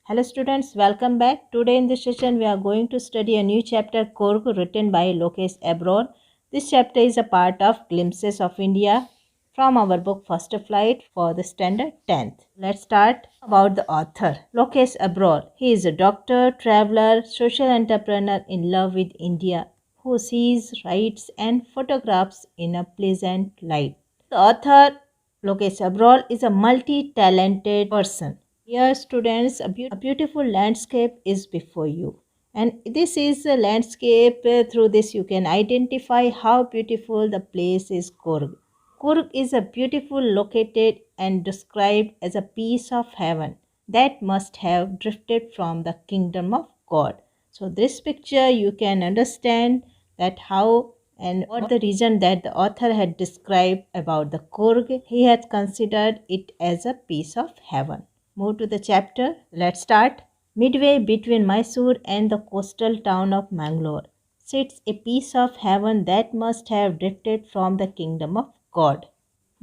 Hello students, welcome back. Today in this session we are going to study a new chapter Kurg written by Lokesh Abror. This chapter is a part of Glimpses of India from our book First Flight for the standard 10th. Let's start about the author. Lokesh Abror. He is a doctor, traveler, social entrepreneur in love with India who sees, writes and photographs in a pleasant light. The author Lokesh Abror is a multi-talented person. Here, students, a beautiful landscape is before you. And this is a landscape. Through this, you can identify how beautiful the place is Kurg. Kurg is a beautiful located and described as a piece of heaven that must have drifted from the kingdom of God. So this picture you can understand that how and what the reason that the author had described about the Kurg. He had considered it as a piece of heaven. Move to the chapter. Let's start. Midway between Mysore and the coastal town of Mangalore sits a piece of heaven that must have drifted from the kingdom of God.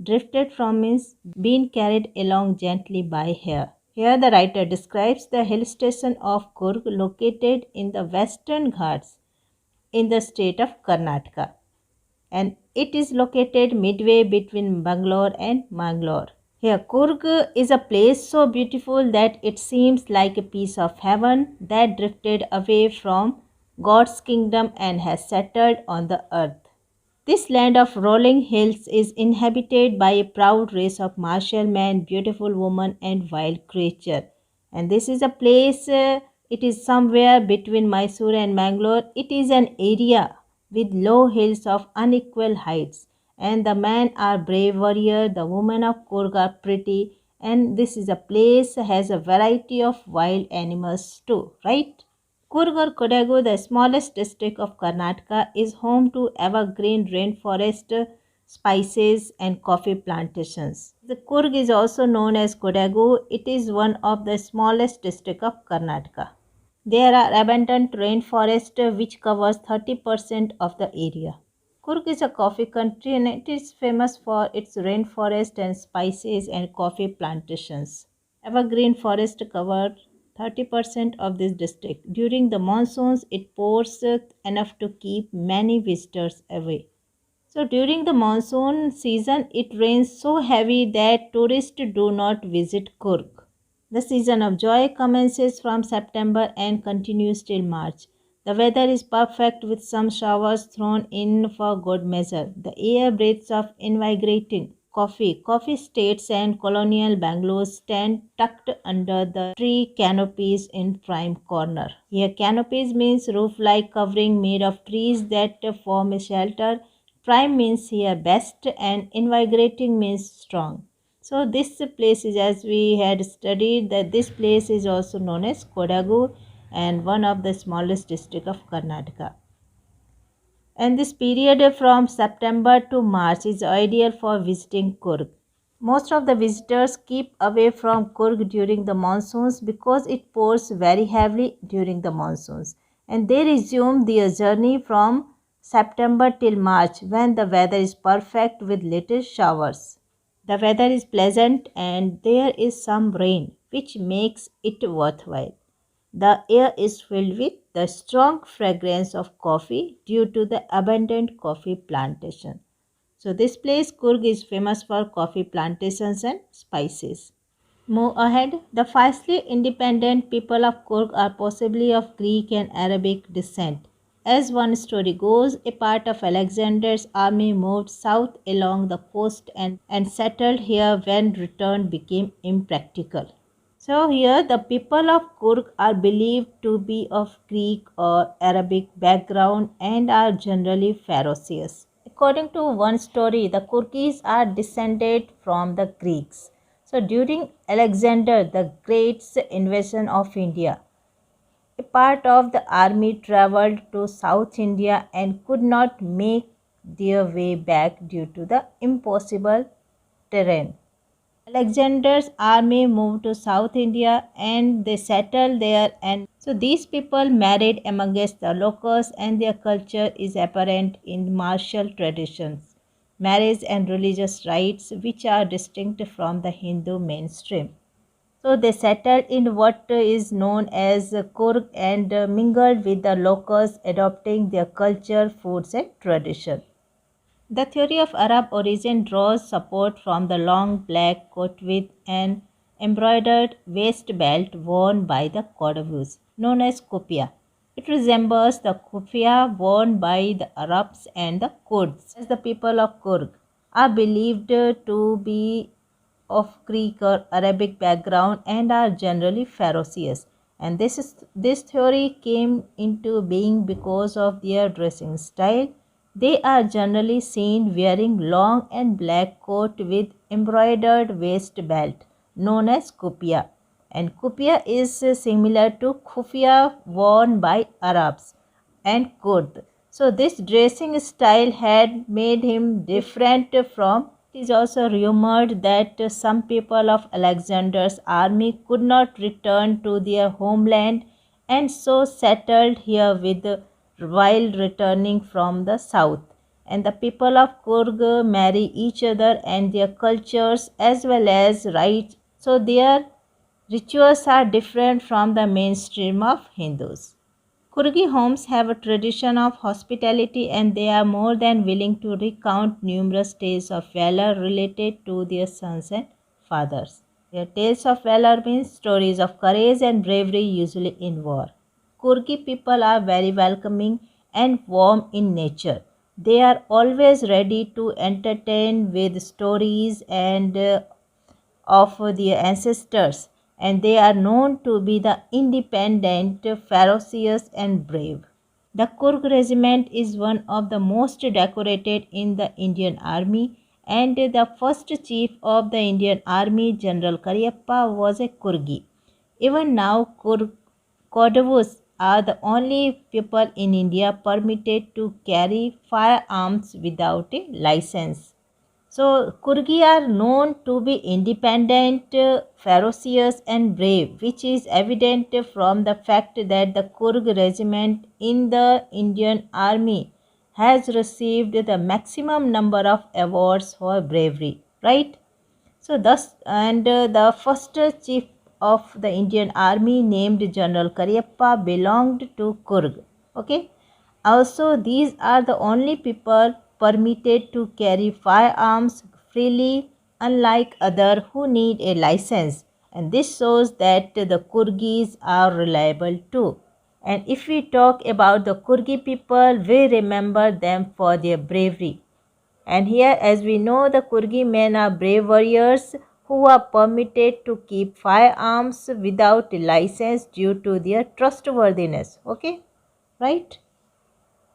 Drifted from means being carried along gently by air. Here the writer describes the hill station of Kurg located in the western Ghats in the state of Karnataka, and it is located midway between Bangalore and Mangalore. Here, Kurg is a place so beautiful that it seems like a piece of heaven that drifted away from God's kingdom and has settled on the earth. This land of rolling hills is inhabited by a proud race of martial men, beautiful women, and wild creatures. And this is a place, it is somewhere between Mysore and Mangalore. It is an area with low hills of unequal heights. And the men are brave warrior, the women of Kurg are pretty. And this is a place has a variety of wild animals too, right? Kurg or Kodagu, the smallest district of Karnataka, is home to evergreen rainforest, spices and coffee plantations. The Kurg is also known as Kodagu. It is one of the smallest districts of Karnataka. There are abundant rainforest which covers 30% of the area. Kurg is a coffee country and it is famous for its rainforest and spices and coffee plantations. Evergreen forest cover 30% of this district. During the monsoons, it pours enough to keep many visitors away. So during the monsoon season, it rains so heavy that tourists do not visit Kurg. The season of joy commences from September and continues till March. The weather is perfect with some showers thrown in for good measure. The air breathes of invigorating coffee. Coffee estates and colonial bungalows stand tucked under the tree canopies in prime corner. Here canopies means roof-like covering made of trees that form a shelter. Prime means here best and invigorating means strong. So this place is, as we had studied, that this place is also known as Kodagu and one of the smallest district of Karnataka. And this period from September to March is ideal for visiting Kurg. Most of the visitors keep away from Kurg during the monsoons because it pours very heavily during the monsoons, and they resume their journey from September till March when the weather is perfect with little showers. The weather is pleasant and there is some rain, which makes it worthwhile. The air is filled with the strong fragrance of coffee due to the abundant coffee plantation. So this place Kurg is famous for coffee plantations and spices. Move ahead. The fiercely independent people of Kurg are possibly of Greek and Arabic descent. As one story goes, a part of Alexander's army moved south along the coast and settled here when return became impractical. So here the people of Kurg are believed to be of Greek or Arabic background and are generally ferocious. According to one story, the Kurgis are descended from the Greeks. So during Alexander the Great's invasion of India, a part of the army traveled to South India and could not make their way back due to the impossible terrain. Alexander's army moved to South India and they settled there, and so these people married amongst the locals and their culture is apparent in martial traditions, marriage and religious rites which are distinct from the Hindu mainstream. So they settled in what is known as Coorg and mingled with the locals, adopting their culture, foods, and tradition. The theory of Arab origin draws support from the long black coat with an embroidered waist belt worn by the Cordovus, known as kufiya. It resembles the kufiya worn by the Arabs and the Kurds, as the people of Kurg are believed to be of Greek or Arabic background and are generally ferocious. And this theory came into being because of their dressing style. They are generally seen wearing long and black coat with embroidered waist belt, known as kufiya. And kufiya is similar to kufiya worn by Arabs and Kurd. So this dressing style had made him different from. It is also rumored that some people of Alexander's army could not return to their homeland and so settled here with while returning from the south. And the people of Kurg marry each other and their cultures as well as rites. So their rituals are different from the mainstream of Hindus. Kurgi homes have a tradition of hospitality and they are more than willing to recount numerous tales of valor related to their sons and fathers. Their tales of valor means stories of courage and bravery, usually in war. Kurgi people are very welcoming and warm in nature. They are always ready to entertain with stories and of their ancestors, and they are known to be the independent, ferocious, and brave. The Kurg regiment is one of the most decorated in the Indian Army, and the first chief of the Indian Army, General Cariappa, was a Kurgi. Even now, Cordovus are the only people in India permitted to carry firearms without a license. So, Kurgi are known to be independent, ferocious, and brave, which is evident from the fact that the Kurg regiment in the Indian Army has received the maximum number of awards for bravery, right? So, thus, and the first chief of the Indian Army, named General Cariappa, belonged to Kurg. Okay. Also, these are the only people permitted to carry firearms freely, unlike others who need a license. And this shows that the Kurgis are reliable too. And if we talk about the Kurgi people, we remember them for their bravery. And here, as we know, the Kurgi men are brave warriors who are permitted to keep firearms without a license due to their trustworthiness. Okay, right?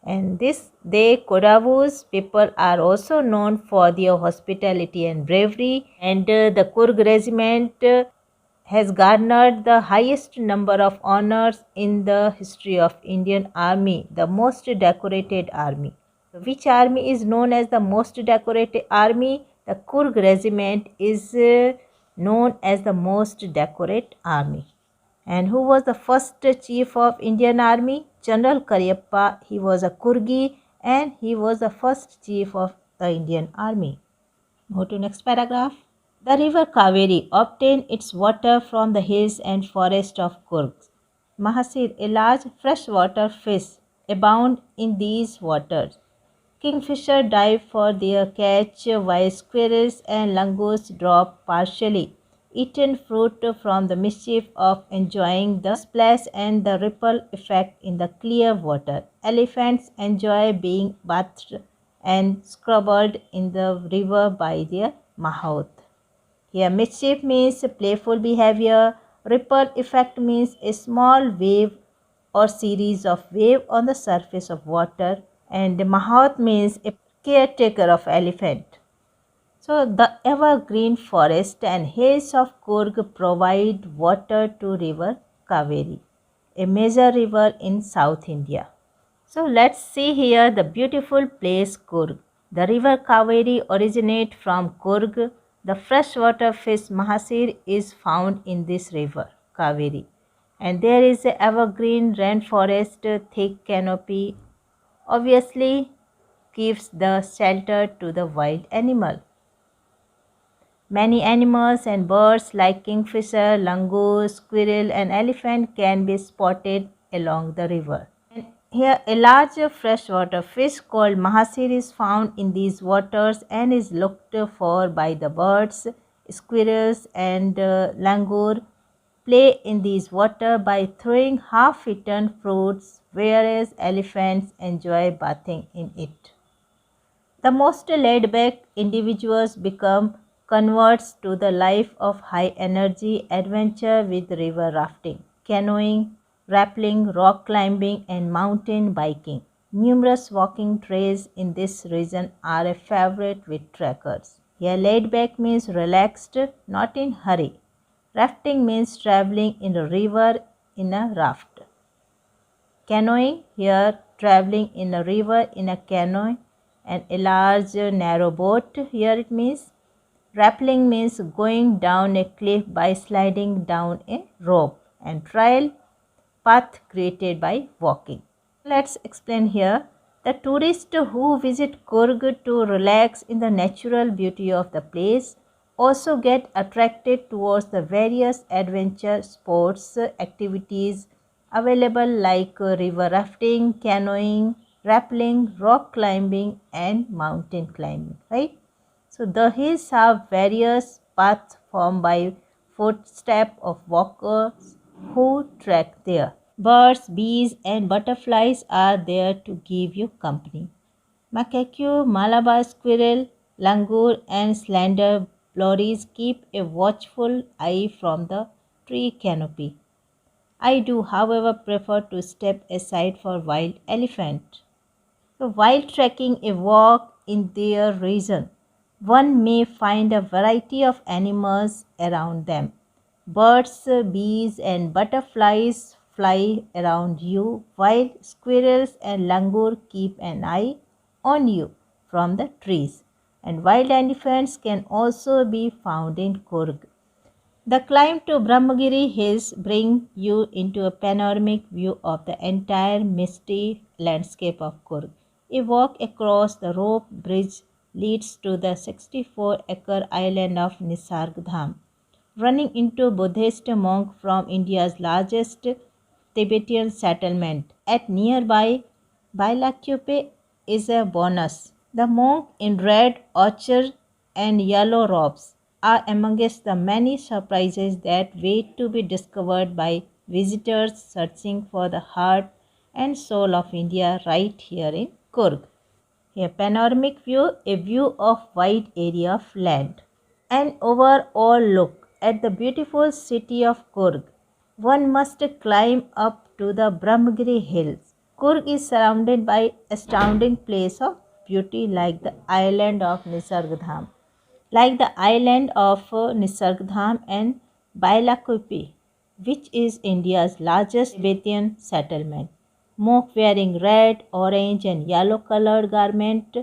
And they Kodavus people are also known for their hospitality and bravery. And the Kurg regiment has garnered the highest number of honors in the history of Indian Army, the most decorated army. Which army is known as the most decorated army? The Kurg regiment is known as the most decorated army. And who was the first chief of Indian Army? General Cariappa. He was a Kurgi and he was the first chief of the Indian Army. Go to next paragraph. The river Kaveri obtained its water from the hills and forest of Kurg. Mahasir, a large freshwater fish, abound in these waters. Kingfisher dive for their catch while squirrels and langurs drop partially eaten fruit from the mischief of enjoying the splash and the ripple effect in the clear water. Elephants enjoy being bathed and scrubbed in the river by their mahout. Here mischief means playful behavior. Ripple effect means a small wave or series of waves on the surface of water, and Mahat means a caretaker of elephant. So the evergreen forest and hills of Kurg provide water to river Kaveri, a major river in South India. So let's see here the beautiful place Kurg. The river Kaveri originates from Kurg. The freshwater fish Mahasir is found in this river Kaveri. And there is a evergreen rainforest, thick canopy obviously gives the shelter to the wild animal. Many animals and birds like kingfisher, langur, squirrel and elephant can be spotted along the river. And here a large freshwater fish called mahasir is found in these waters and is looked for by the birds. Squirrels and langur play in these water by throwing half-eaten fruits, whereas elephants enjoy bathing in it. The most laid-back individuals become converts to the life of high-energy adventure with river rafting, canoeing, rappelling, rock climbing and mountain biking. Numerous walking trails in this region are a favorite with trekkers. Here laid-back means relaxed, not in hurry. Rafting means traveling in a river in a raft. Canoeing, here traveling in a river in a canoe and a large narrow boat. Here it means rappelling means going down a cliff by sliding down a rope, and trail path created by walking. Let's explain here. The tourists who visit Coorg to relax in the natural beauty of the place also get attracted towards the various adventure sports activities available like river rafting, canoeing, rappelling, rock climbing and mountain climbing, right? So the hills have various paths formed by footsteps of walkers who trek there. Birds, bees and butterflies are there to give you company. Macaque, Malabar squirrel, langur and slender lories keep a watchful eye from the tree canopy. I do, however, prefer to step aside for wild elephant. So while trekking a walk in their region, one may find a variety of animals around them. Birds, bees and butterflies fly around you, while squirrels and langur keep an eye on you from the trees. And wild elephants can also be found in Coorg. The climb to Brahmagiri Hills brings you into a panoramic view of the entire misty landscape of Coorg. A walk across the rope bridge leads to the 64-acre island of Nisargdham, running into Buddhist monk from India's largest Tibetan settlement. At nearby Bailakupe is a bonus. The monk in red ochre and yellow robes are amongst the many surprises that wait to be discovered by visitors searching for the heart and soul of India right here in Coorg. A panoramic view, a view of wide area of land. An overall look at the beautiful city of Coorg. One must climb up to the Brahmagiri Hills. Coorg is surrounded by astounding place of beauty like the island of Nisargdham and Bailakupi, which is India's largest Tibetan settlement. Monks wearing red, orange, and yellow colored garment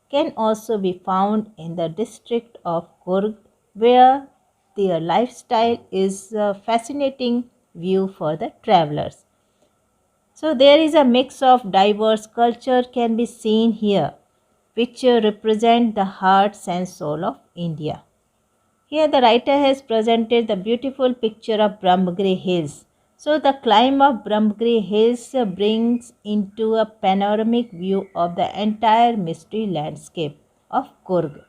can also be found in the district of Coorg, where their lifestyle is a fascinating view for the travelers. So there is a mix of diverse culture can be seen here, which represent the heart and soul of India. Here the writer has presented the beautiful picture of Brahmagiri Hills. So the climb of Brahmagiri Hills brings into a panoramic view of the entire mystery landscape of Coorg.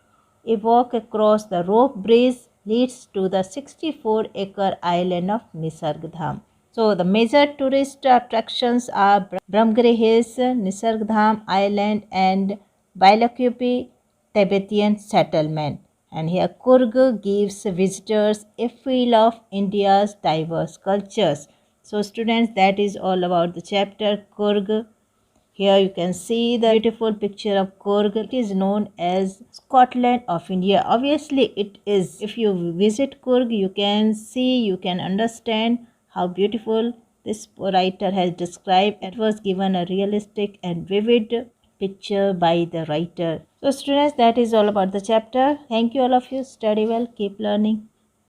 A walk across the rope bridge leads to the 64-acre island of Nisargdham. So the major tourist attractions are Brahmagiri Hills, Nisargdham Island and Bailakupi Tibetan settlement. And here Coorg gives visitors a feel of India's diverse cultures. So students, that is all about the chapter Coorg. Here you can see the beautiful picture of Coorg. It is known as Scotland of India. Obviously it is. If you visit Coorg, you can see, you can understand how beautiful this writer has described. It was given a realistic and vivid picture by the writer. So students, that is all about the chapter. Thank you all of you. Study well. Keep learning.